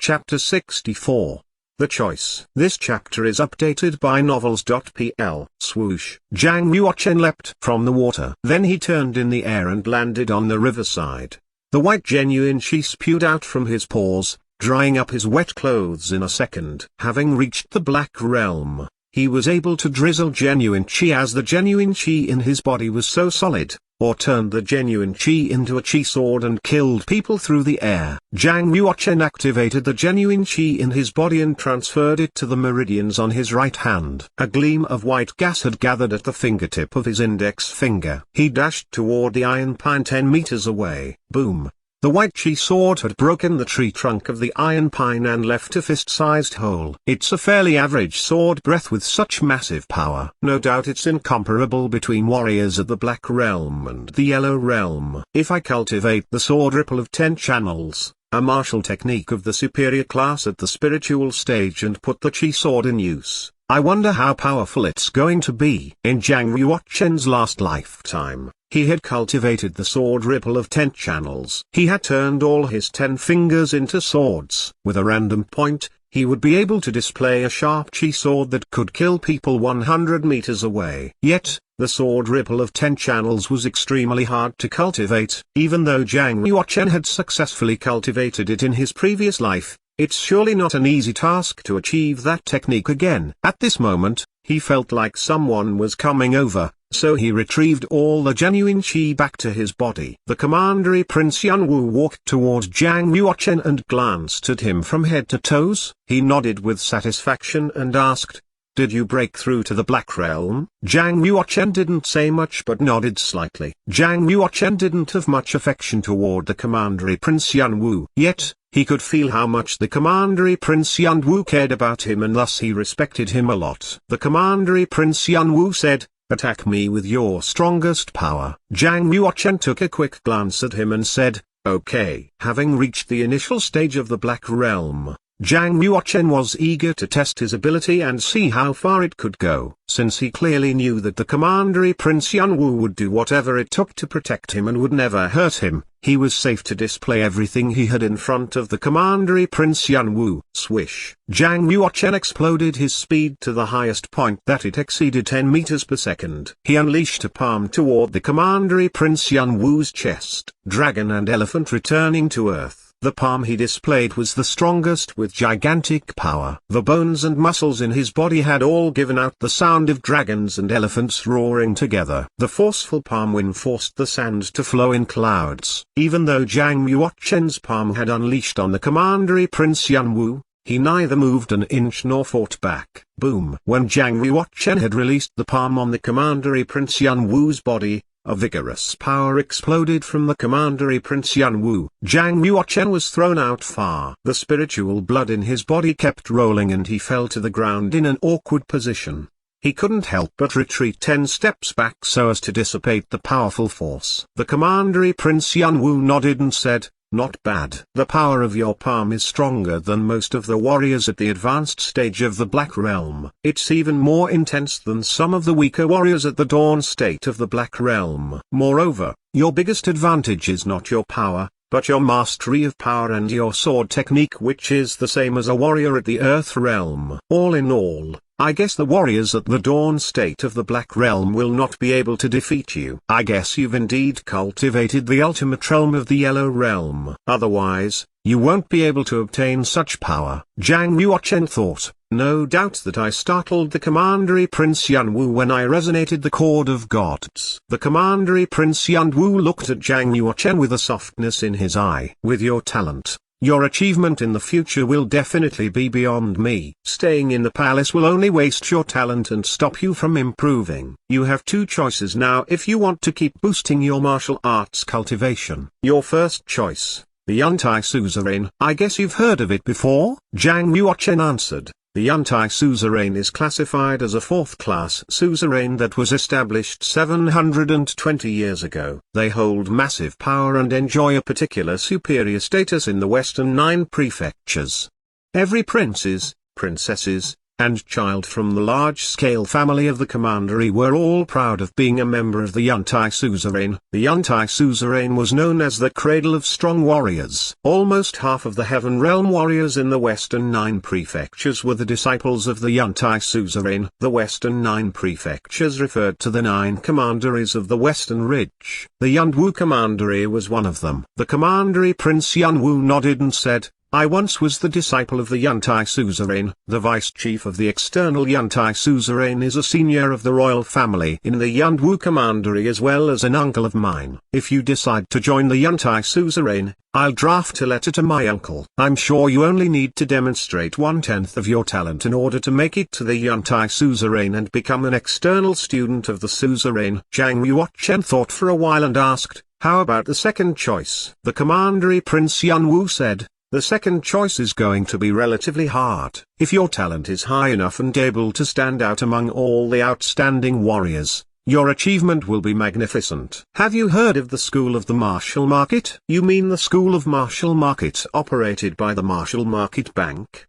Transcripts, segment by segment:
Chapter 64. The Choice. This chapter is updated by novels.pl. Swoosh. Jiang Yuochen leapt from the water. Then he turned in the air and landed on the riverside. The white genuine qi spewed out from his paws, drying up his wet clothes in a second. Having reached the Black Realm, he was able to drizzle genuine qi as the genuine qi in his body was so solid, or turned the genuine qi into a qi sword and killed people through the air. Jiang Yuochen activated the genuine qi in his body and transferred it to the meridians on his right hand. A gleam of white gas had gathered at the fingertip of his index finger. He dashed toward the iron pine 10 meters away. Boom! The white qi sword had broken the tree trunk of the iron pine and left a fist-sized hole. It's a fairly average sword breath with such massive power. No doubt it's incomparable between warriors of the Black Realm and the Yellow Realm. If I cultivate the sword ripple of 10 channels, a martial technique of the superior class at the spiritual stage, and put the qi sword in use, I wonder how powerful it's going to be. In Jiang Yuochen's last lifetime, he had cultivated the sword ripple of 10 channels. He had turned all his 10 fingers into swords. With a random point, he would be able to display a sharp qi sword that could kill people 100 meters away. Yet, the sword ripple of 10 channels was extremely hard to cultivate. Even though Jiang Yuochen had successfully cultivated it in his previous life, it's surely not an easy task to achieve that technique again. At this moment, he felt like someone was coming over, so he retrieved all the genuine qi back to his body. The commandery Prince Yunwu walked toward Jiang Yuochen and glanced at him from head to toes. He nodded with satisfaction and asked, "Did you break through to the Black Realm?" Jiang Yuochen didn't say much but nodded slightly. Jiang Yuochen didn't have much affection toward the commandery Prince Yunwu. Yet, he could feel how much the commandery Prince Yunwu cared about him, and thus he respected him a lot. The commandery Prince Yunwu said, "Attack me with your strongest power." Jiang Yuochen took a quick glance at him and said, "Okay." Having reached the initial stage of the Black Realm, Jiang Yuochen was eager to test his ability and see how far it could go. Since he clearly knew that the commandery Prince Yunwu would do whatever it took to protect him and would never hurt him, he was safe to display everything he had in front of the commandery Prince Yunwu. Swish! Jiang Yuochen exploded his speed to the highest point that it exceeded 10 meters per second. He unleashed a palm toward the commandery Prince Yunwu's chest. Dragon and elephant returning to earth. The palm he displayed was the strongest with gigantic power. The bones and muscles in his body had all given out the sound of dragons and elephants roaring together. The forceful palm wind forced the sand to flow in clouds. Even though Jiang Yuochen's palm had unleashed on the commandery Prince Yunwu, he neither moved an inch nor fought back. Boom! When Jiang Yuochen had released the palm on the commandery Prince Yunwu's body, a vigorous power exploded from the commandery Prince Yunwu. Jiang Yuochen was thrown out far. The spiritual blood in his body kept rolling and he fell to the ground in an awkward position. He couldn't help but retreat 10 steps back so as to dissipate the powerful force. The commandery Prince Yunwu nodded and said, "Not bad. The power of your palm is stronger than most of the warriors at the advanced stage of the Black Realm. It's even more intense than some of the weaker warriors at the dawn state of the Black Realm. Moreover, your biggest advantage is not your power, but your mastery of power and your sword technique, which is the same as a warrior at the Earth Realm. All in all, I guess the warriors at the dawn state of the Black Realm will not be able to defeat you. I guess you've indeed cultivated the ultimate realm of the Yellow Realm. Otherwise, you won't be able to obtain such power." Jiang Yuochen thought, "No doubt that I startled the commandery Prince Yunwu when I resonated the chord of gods." The commandery Prince Yunwu looked at Jiang Yuochen with a softness in his eye. "With your talent, your achievement in the future will definitely be beyond me. Staying in the palace will only waste your talent and stop you from improving. You have 2 choices now if you want to keep boosting your martial arts cultivation. Your first choice, the Yuntai Suzerain. I guess you've heard of it before?" Jiang Yuochen answered. The Yuntai Suzerain is classified as a 4th-class suzerain that was established 720 years ago. They hold massive power and enjoy a particular superior status in the western 9 prefectures. Every princes, princesses, and child from the large-scale family of the commandery were all proud of being a member of the Yuntai suzerain. The Yuntai suzerain was known as the cradle of strong warriors. Almost half of the Heaven Realm warriors in the Western 9 prefectures were the disciples of the Yuntai suzerain. The Western 9 prefectures referred to the 9 commanderies of the Western Ridge. The Yunwu commandery was one of them. The commandery Prince Yunwu nodded and said, "I once was the disciple of the Yuntai suzerain." The vice chief of the external Yuntai suzerain is a senior of the royal family in the Yunwu commandery as well as an uncle of mine. If you decide to join the Yuntai suzerain, I'll draft a letter to my uncle. I'm sure you only need to demonstrate 1/10 of your talent in order to make it to the Yuntai suzerain and become an external student of the suzerain. Zhang Yuochen thought for a while and asked, "How about the second choice?" The commandery Prince Yunwu said, "The second choice is going to be relatively hard. If your talent is high enough and able to stand out among all the outstanding warriors, your achievement will be magnificent." Have you heard of the School of the Martial Market? You mean the School of Martial Market operated by the Martial Market Bank?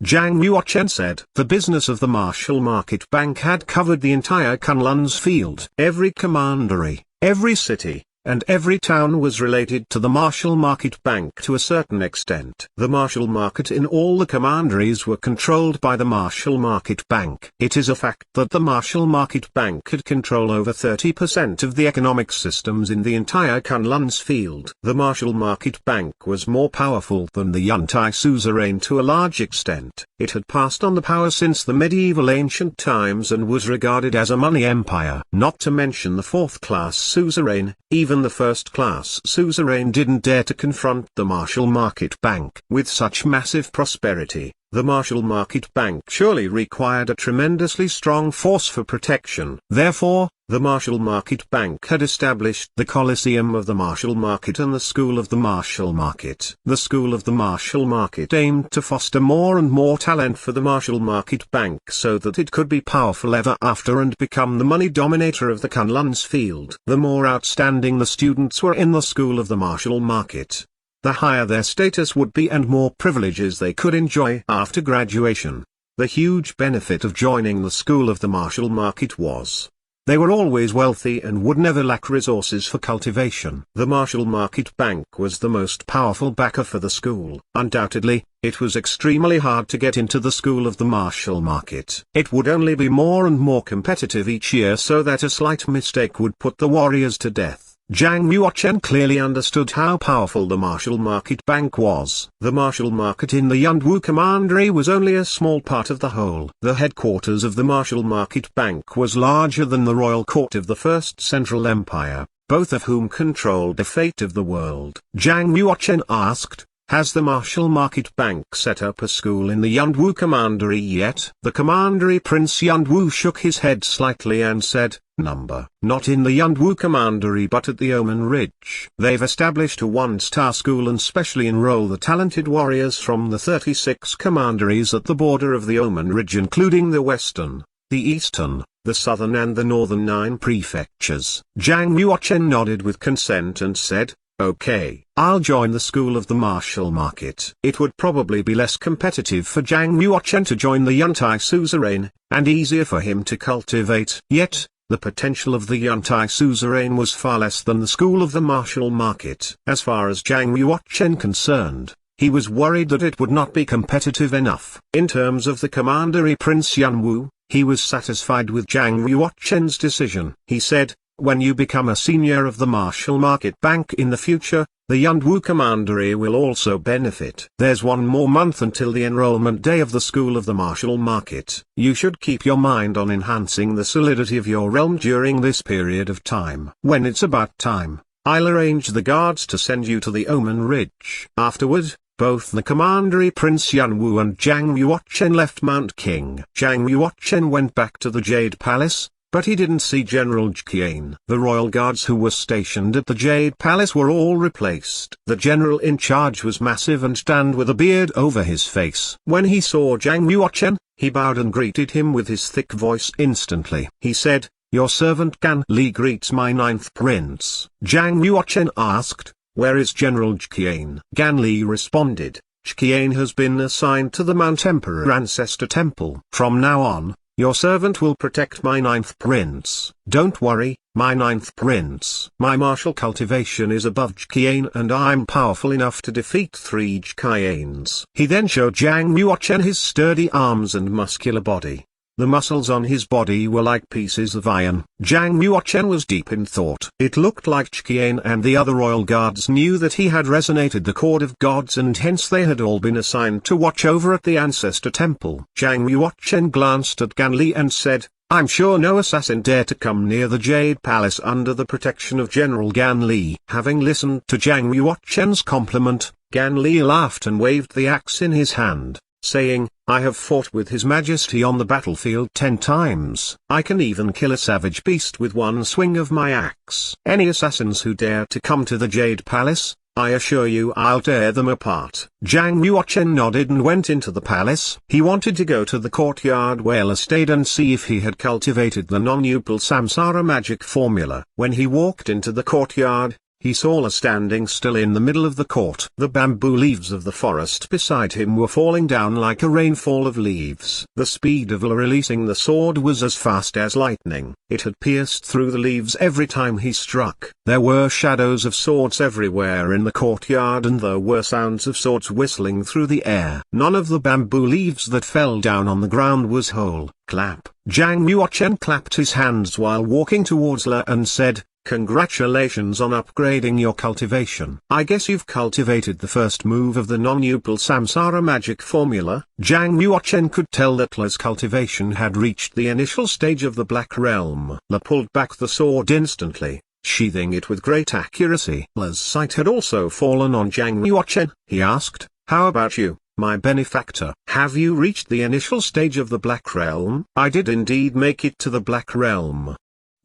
Zhang Yuochen said. The business of the Martial Market Bank had covered the entire Kunlun's field. Every commandery, every city, and every town was related to the Martial Market Bank to a certain extent. The Martial Market in all the commanderies were controlled by the Martial Market Bank. It is a fact that the Martial Market Bank had control over 30% of the economic systems in the entire Kunlun's field. The Martial Market Bank was more powerful than the Yuntai suzerain to a large extent. It had passed on the power since the medieval ancient times and was regarded as a money empire. Not to mention the fourth-class suzerain, even the first-class suzerain didn't dare to confront the Martial Market Bank. With such massive prosperity, the Martial Market Bank surely required a tremendously strong force for protection. Therefore, the Martial Market Bank had established the Colosseum of the Martial Market and the School of the Martial Market. The School of the Martial Market aimed to foster more and more talent for the Martial Market Bank so that it could be powerful ever after and become the money dominator of the Kunlun's field. The more outstanding the students were in the School of the Martial Market, the higher their status would be and more privileges they could enjoy after graduation. The huge benefit of joining the School of the Martial Market was they were always wealthy and would never lack resources for cultivation. The Martial Market Bank was the most powerful backer for the school. Undoubtedly, it was extremely hard to get into the School of the Martial Market. It would only be more and more competitive each year so that a slight mistake would put the warriors to death. Zhang Yuochen clearly understood how powerful the Martial Market Bank was. The Martial Market in the Yunwu Commandery was only a small part of the whole. The headquarters of the Martial Market Bank was larger than the royal court of the First Central Empire, both of whom controlled the fate of the world. Zhang Yuochen asked, "Has the Martial Market Bank set up a school in the Yunwu Commandery yet?" The commandery Prince Yunwu shook his head slightly and said, Not in the Yunwu Commandery but at the Omen Ridge. They've established a one-star school and specially enroll the talented warriors from the 36 commanderies at the border of the Omen Ridge including the Western, the Eastern, the Southern and the Northern 9 prefectures. Zhang Yuochen nodded with consent and said, "Okay, I'll join the School of the Martial Market." It would probably be less competitive for Zhang Yuochen to join the Yuntai suzerain, and easier for him to cultivate. Yet, the potential of the Yuntai suzerain was far less than the School of the Martial Market. As far as Zhang Yuochen concerned, he was worried that it would not be competitive enough. In terms of the commandery Prince Yunwu, he was satisfied with Zhang Yuochen's decision. He said, "When you become a senior of the Martial Market Bank in the future, the Yunwu Commandery will also benefit. There's one more month until the enrollment day of the School of the Martial Market. You should keep your mind on enhancing the solidity of your realm during this period of time. When it's about time, I'll arrange the guards to send you to the Omen Ridge." Afterward, both the commandery Prince Yunwu and Zhang Yuochen left Mount King. Zhang Yuochen went back to the Jade Palace, but he didn't see General Zhqian. The royal guards who were stationed at the Jade Palace were all replaced. The general in charge was massive and tanned with a beard over his face. When he saw Zhang Yuochen, he bowed and greeted him with his thick voice instantly. He said, "Your servant Gan Li greets my 9th prince." Zhang Yuochen asked, "Where is General Zhqian?" Gan Li responded, Ch'Qian has been assigned to the Mount Emperor Ancestor Temple. From now on, your servant will protect my ninth prince. Don't worry, my ninth prince. My martial cultivation is above Ch'Qian and I'm powerful enough to defeat 3 Ch'Qians. He then showed Zhang Yuochen his sturdy arms and muscular body. The muscles on his body were like pieces of iron. Zhang Yuochen was deep in thought. It looked like Ch'Qian and the other royal guards knew that he had resonated the chord of gods and hence they had all been assigned to watch over at the Ancestor Temple. Zhang Yuochen glanced at Gan Li and said, I'm sure no assassin dare to come near the Jade Palace under the protection of General Gan Li. Having listened to Zhang Yuochen's compliment, Gan Li laughed and waved the axe in his hand, saying, I have fought with His Majesty on the battlefield 10 times. I can even kill a savage beast with one swing of my axe. Any assassins who dare to come to the Jade Palace, I assure you I'll tear them apart. Zhang Yuochen nodded and went into the palace. He wanted to go to the courtyard where La stayed and see if he had cultivated the non-Upal Samsara magic formula. When he walked into the courtyard, he saw La standing still in the middle of the court. The bamboo leaves of the forest beside him were falling down like a rainfall of leaves. The speed of La releasing the sword was as fast as lightning. It had pierced through the leaves every time he struck. There were shadows of swords everywhere in the courtyard and there were sounds of swords whistling through the air. None of the bamboo leaves that fell down on the ground was whole. Clap. Zhang Yuochen clapped his hands while walking towards La and said, Congratulations on upgrading your cultivation. I guess you've cultivated the first move of the non-Upal Samsara magic formula. Zhang Yuochen could tell that La's cultivation had reached the initial stage of the Black Realm. La pulled back the sword instantly, sheathing it with great accuracy. La's sight had also fallen on Zhang Yuochen. He asked, How about you, my benefactor? Have you reached the initial stage of the Black Realm? I did indeed make it to the Black Realm.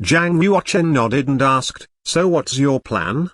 Zhang Yuochen nodded and asked, So what's your plan?